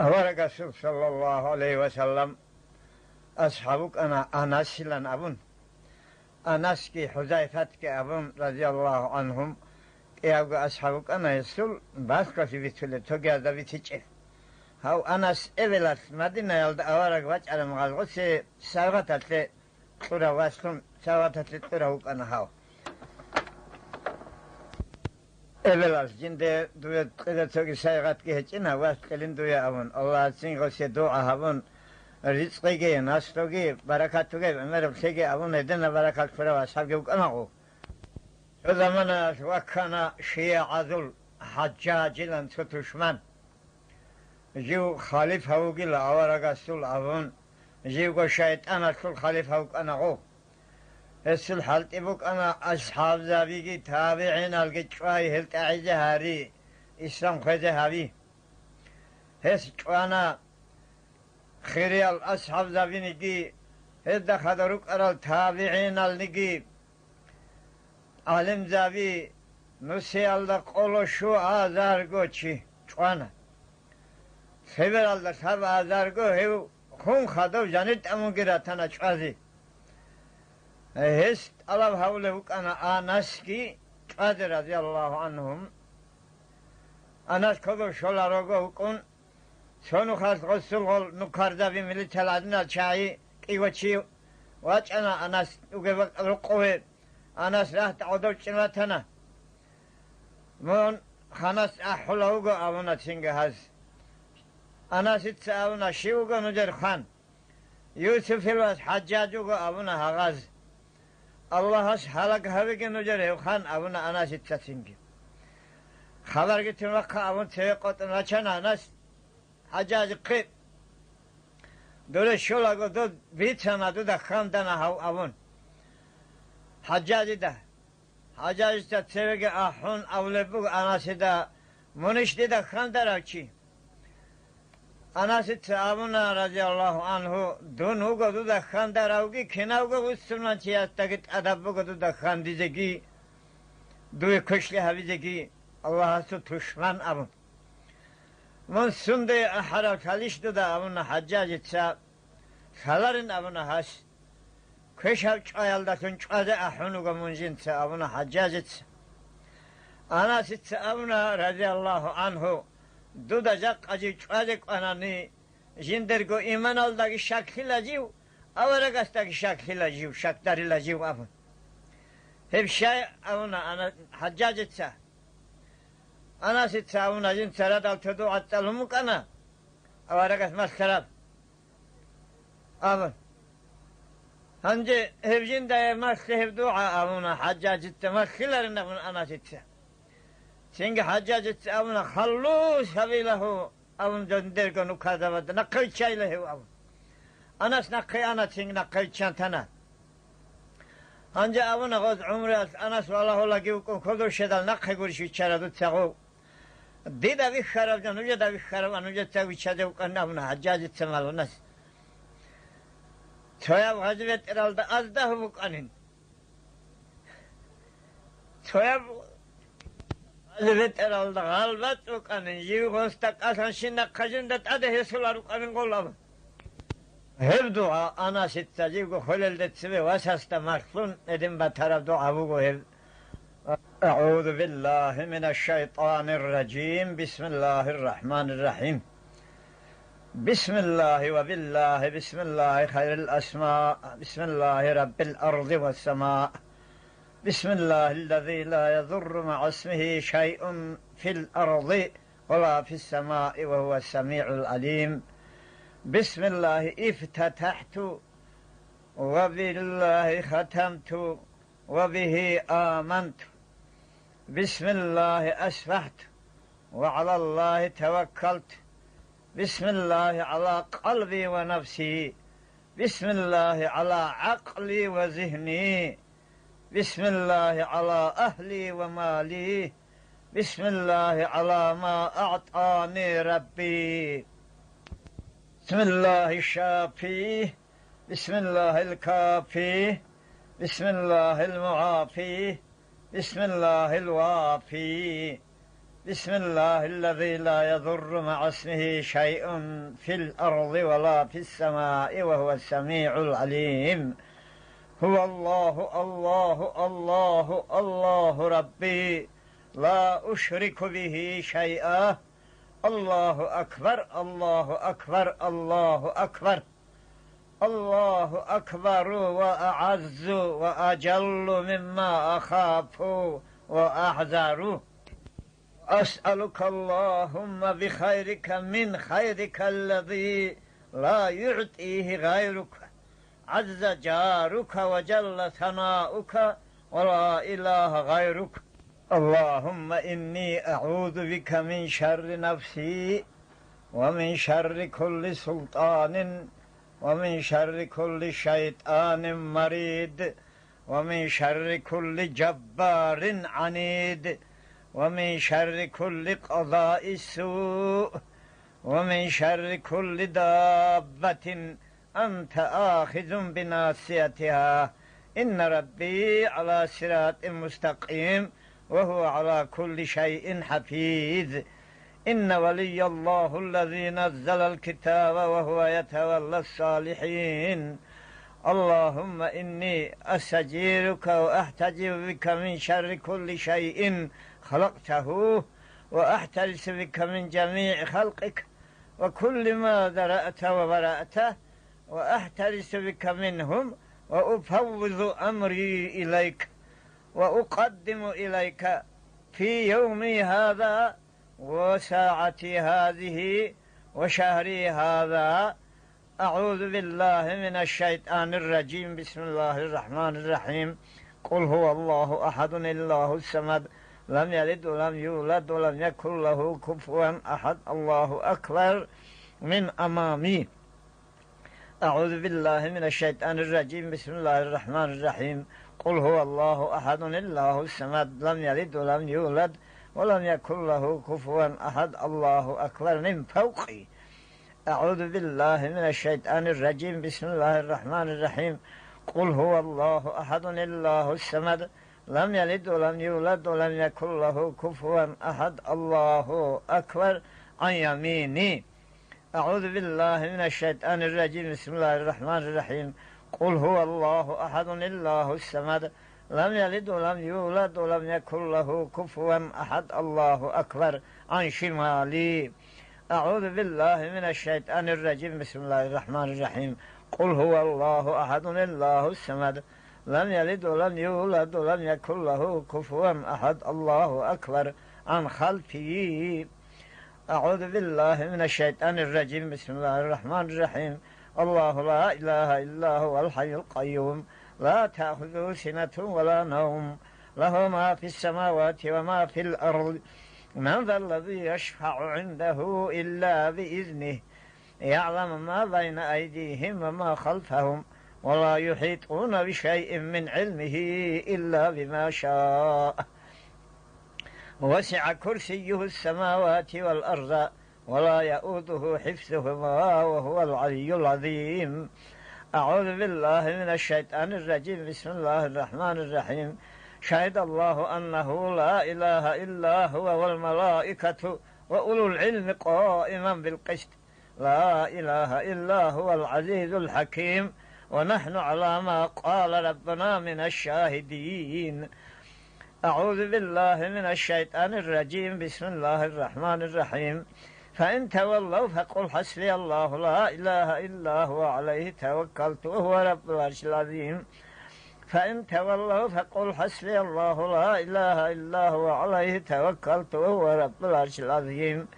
أورق صلى الله عليه وسلم أصحابك أنا أنس لن أبن أنس كي حذيفة كي أبن رضي الله عنهم يا أصحابك أنا يسول باسكو في بيتول توجد بيتشف هاو أنس إبلت مدينة يلد أورق وجه على مغالغوسي ساغتت قرى واسكم ساغتت قرى أنا هاو إبلت جند دوية قرى توجد ساغت كي هجينا واسكلين دوية أبن الله سنغوسي دعا أبن رزقي ناستوغي بركاتوغي أمرب سيغي أبن إدنا بركات فروا سابقوك أناغو زمانا وكان شيعة ذو حجاج لن تتشمن جيو خالف هوغي لأورغا سول أبن جيو شيطان سول خالف هوغ أناغو السل حالت إبوك أنا أصحاب زابيغي تابعين القشواي هلت أعيزة هاري إسلام خيزة هاري هس جوانا خيريال أصحاب زابينيكي هدا خدروك أرال تابعين النكي عالم زابي نسي الله قولو شو آزارگو چي جوانا خبر الله سب آزارگو هيو خون خدو جانت امو گراتانا چوازي هست الله حوله وكأنا آناس كي چوازي رضي الله عنهم آناس كدو شولارogو وكون سونو خاص غسل غل نكاردا بملي تلادنا چاي كيو چي واج انا آناس وگه رقوه آناس راه تعودو چنواتنا من خاناس احلوگو اونا چنگه هز آناس اتساونا شیوگو نجر خان يوسف الواس حجاجوگو اونا هغاز الله هس حلق هوگو نجر خان اونا آناس اتساسنگه خبر گتن وقا اونا تيقوتن وچن آناس حجاج قيب دوله شولاگو دو بيتسانا دو دا خاندنا هاو اونا حجاج ده حجاج ده تسويق احون اولبوغ آناس ده منش ده خاندراو چي آناس تعاونا رضي الله عنه دون هوگو دو ده خاندراوگي كناوگو وسترمان چي استاگت ادبوگو دو ده خانديزگي دوی کشلی حویزگی الله هستو تشمن ابون من سنده احرا کلیش دو ده ابون حجاج تسا خلارن ابون هست کشاو چایالدتون چاده احونوگو منجین تسا ابون حجاج تسا آناس تسا ابون رضی الله عنه دو ده جاق اجی چاده قانانی جندرگو ایمان آلداگی شکلی لجیو اورگستاگی شکلی لجیو شکداری لجیو ابون هب شيء أنا حجاج تسا أنا ستساونا جن سرد أو تدو عطلهمك أنا أورقت مسكرب أبن هنجي هب جن دا مسك هب دعاء أبونا حجاج تمسكلرن أبن أنا ستسا سنگ حجاج تساونا خلو سبيله أبن جندركو نكاذبت نقل شيء له أبن أنا سنقي أنا سنگ نقل شانتنا Anca avuna göz umre anas vallahi ola gibi kodu şedal nakhe gurişi içeradu tsago. Dida bir xarabdan uca da bir xaraban uca tsago içade ukanna avuna haccaz etsemal onas. Çoya vazifet herhalde az da hubukanin. Çoya vazifet herhalde galbat ukanin. Yiv gonstak asan şinnak kajındat ade hesular ukanin kollabı. هب دعا أنا ستجيب خلل دتسبي واسست مخفون إدم بترى دعا هب أعوذ بالله من الشيطان الرجيم بسم الله الرحمن الرحيم بسم الله وبالله بسم الله خير الأسماء بسم الله رب الأرض والسماء بسم الله الذي لا يضر مع اسمه شيء في الأرض ولا في السماء وهو السميع العليم بسم الله افتتحت وبالله ختمت وبه آمنت بسم الله أسفحت وعلى الله توكلت بسم الله على قلبي ونفسي بسم الله على عقلي وذهني بسم الله على أهلي ومالي بسم الله على ما أعطاني ربي بسم الله الشافي بسم الله الكافي بسم الله المعافي بسم الله الوافي بسم الله الذي لا يضر مع اسمه شيء في الأرض ولا في السماء وهو السميع العليم. هو الله الله الله الله ربي لا أشرك به شيئا. الله أكبر الله أكبر الله أكبر. الله أكبر وأعز وأجل مما أخاف وأحذر. أسألك اللهم بخيرك من خيرك الذي لا يعطيه غيرك، عز جارك وجل ثناؤك ولا إله غيرك. اللهم إني أعوذ بك من شر نفسي ومن شر كل سلطان ومن شر كل شيطان مريد ومن شر كل جبار عنيد ومن شر كل قضاء السوء ومن شر كل دابة أنت آخذ بناصيتها. إن ربي على صراط مستقيم وهو على كل شيء حفيظ. إن ولي الله الذي نزل الكتاب وهو يتولى الصالحين. اللهم إني أستجيرك وأحتجب بك من شر كل شيء خلقته وأحترس بك من جميع خلقك وكل ما ذرأت وبرأت وأحترس بك منهم وأفوض أمري إليك وأقدم إليك في يومي هذا وساعتي هذه وشهري هذا. أعوذ بالله من الشيطان الرجيم. بسم الله الرحمن الرحيم. قل هو الله أحد الله الصمد لم يلد ولم يولد ولم يكن له كفوا أحد. الله أكبر من أمامي. أعوذ بالله من الشيطان الرجيم. بسم الله الرحمن الرحيم. قل هو الله أحد الله الصمد لم يلد ولم يولد ولم يكن له كفوا أحد. الله أكبر من فوقي. أعوذ بالله من الشيطان الرجيم. بسم الله الرحمن الرحيم. قل هو الله أحد الله الصمد لم يلد ولم يولد ولم يكن له كفوا أحد. الله أكبر عن يميني. أعوذ بالله من الشيطان الرجيم. بسم الله الرحمن الرحيم. قل هو الله أحد الله الصمد لم يلد ولم يولد ولم يكن له كفوا أحد. الله أكبر عن شمالي. أعوذ بالله من الشيطان الرجيم. بسم الله الرحمن الرحيم. قل هو الله أحد الله الصمد لم يلد ولم يولد ولم يكن له كفوا أحد. الله أكبر عن خلفي. أعوذ بالله من الشيطان الرجيم. بسم الله الرحمن الرحيم. الله لا إله إلا هو الحي القيوم لا تأخذه سنة ولا نوم له ما في السماوات وما في الأرض. من ذا الذي يشفع عنده إلا بإذنه يعلم ما بين أيديهم وما خلفهم ولا يحيطون بشيء من علمه إلا بما شاء. وسع كرسيه السماوات والأرض ولا يؤوده حفظهما وهو العلي العظيم. أعوذ بالله من الشيطان الرجيم. بسم الله الرحمن الرحيم. شهد الله أنه لا إله إلا هو والملائكة وأولو العلم قائما بالقسط. لا إله إلا هو العزيز الحكيم ونحن على ما قال ربنا من الشاهدين. أعوذ بالله من الشيطان الرجيم. بسم الله الرحمن الرحيم. فإن تولوا فقل حسبي الله لا إله إلا هو عليه توكلت وهو رب العرش العظيم. فإن تولوا فقل حسبي الله لا إله إلا هو عليه توكلت وهو رب العرش العظيم.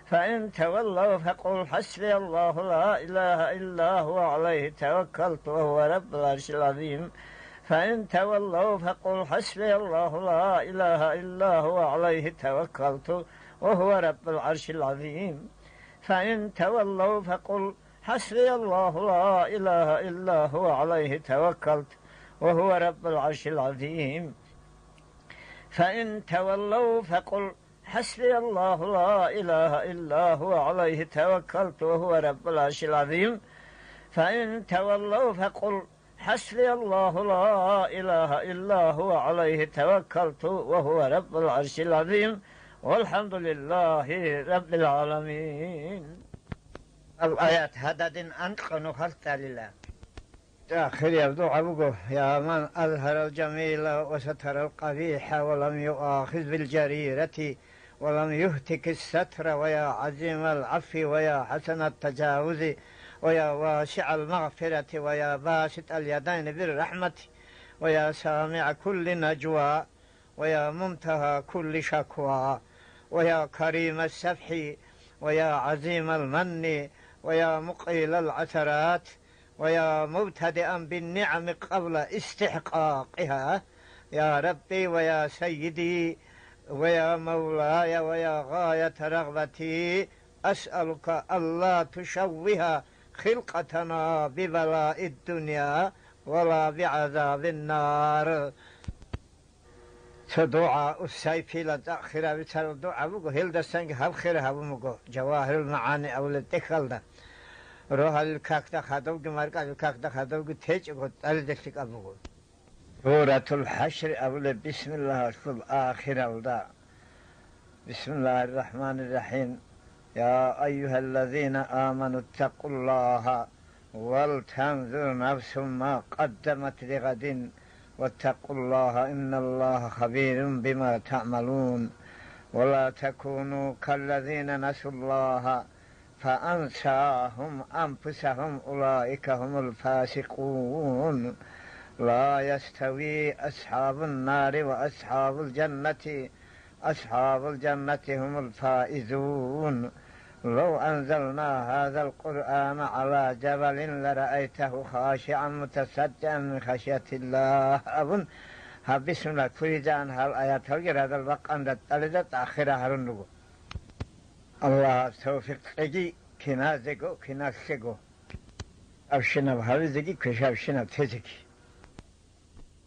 فإن تولوا فقل حسبي الله لا إله إلا هو عليه توكلت وهو رب العرش العظيم. فإن تولوا فقل حسبي الله لا إله إلا هو عليه توكلت وهو رب العرش العظيم. فإن تولوا فقل حسبي الله لا إله إلا هو عليه توكلت وهو رب العرش العظيم. فإن تولوا فقل حسبي الله لا إله إلا هو عليه توكلت وهو رب العرش العظيم. فإن تولوا فقل حسبي الله لا إله إلا هو عليه توكلت وهو رب العرش العظيم. والحمد لله رب العالمين. الآيات هدد أنقن خلط لله. آخر يبدو عبقه يا من أظهر الجميل وستر القبيح ولم يؤاخذ بالجريرة ولم يهتك الستر، ويا عظيم العفو ويا حسن التجاوز ويا واسع المغفرة ويا باسط اليدين بالرحمة ويا سامع كل نجوى ويا منتهى كل شكوى ويا كريم السفح ويا عظيم المن ويا مقيل العثرات ويا مبتدئا بالنعم قبل استحقاقها، يا ربي ويا سيدي ويا مولاي ويا غاية رغبتي، أسألك ألا تشوه خلقتنا ببلاء الدنيا ولا بعذاب النار. دعاء السيف للآخرة بسر دعاء بقول هل دستنج هب خير هب مقول جواهر المعاني أول الدخل ده روح الكاكتا خدوق مركز الكاكتا خدوق تيج قد ألدك أبقول سورة الحشر أول بسم الله الآخرة ودا. بسم الله الرحمن الرحيم. يا أيها الذين آمنوا اتقوا الله ولتنظر نفس ما قدمت لغد واتقوا الله إن الله خبير بما تعملون. ولا تكونوا كالذين نسوا الله فأنساهم أنفسهم أولئك هم الفاسقون. لا يستوي أصحاب النار وأصحاب الجنة، أصحاب الجنة هم الفائزون. لو أنزلنا هذا القرآن على جبل لرأيته خاشعا متصدعا من خشية الله. أظن بسم الله تريد عن هالآيات هالجر هذا الرقم تلدت آخرها هرنقو الله توفيق لجي كنازقو كناسقو أبشنا بهذا زكي كشافشنا تزكي